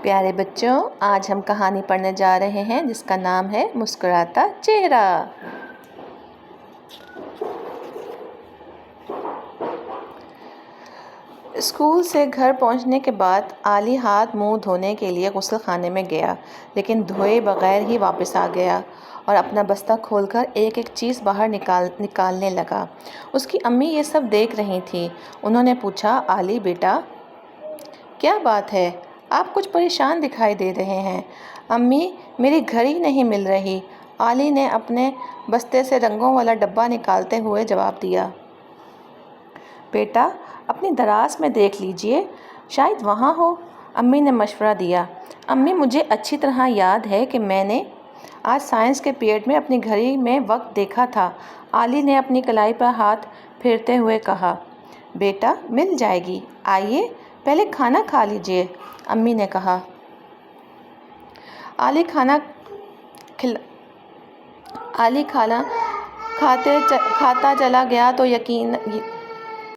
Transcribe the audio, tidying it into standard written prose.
پیارے بچوں، آج ہم کہانی پڑھنے جا رہے ہیں جس کا نام ہے مسکراتا چہرہ۔ اسکول سے گھر پہنچنے کے بعد علی ہاتھ منہ دھونے کے لیے غسل خانے میں گیا، لیکن دھوئے بغیر ہی واپس آ گیا اور اپنا بستہ کھول کر ایک ایک چیز باہر نکالنے لگا۔ اس کی امی یہ سب دیکھ رہی تھیں۔ انہوں نے پوچھا، علی بیٹا، کیا بات ہے؟ آپ کچھ پریشان دکھائی دے رہے ہیں۔ امی، میری گھڑی نہیں مل رہی، علی نے اپنے بستے سے رنگوں والا ڈبہ نکالتے ہوئے جواب دیا۔ بیٹا، اپنی دراز میں دیکھ لیجئے، شاید وہاں ہو، امی نے مشورہ دیا۔ امی، مجھے اچھی طرح یاد ہے کہ میں نے آج سائنس کے پیریڈ میں اپنی گھڑی میں وقت دیکھا تھا، علی نے اپنی کلائی پر ہاتھ پھیرتے ہوئے کہا۔ بیٹا، مل جائے گی، آئیے پہلے کھانا کھا لیجئے، امی نے کہا۔ علی کھانا کھاتا چلا گیا تو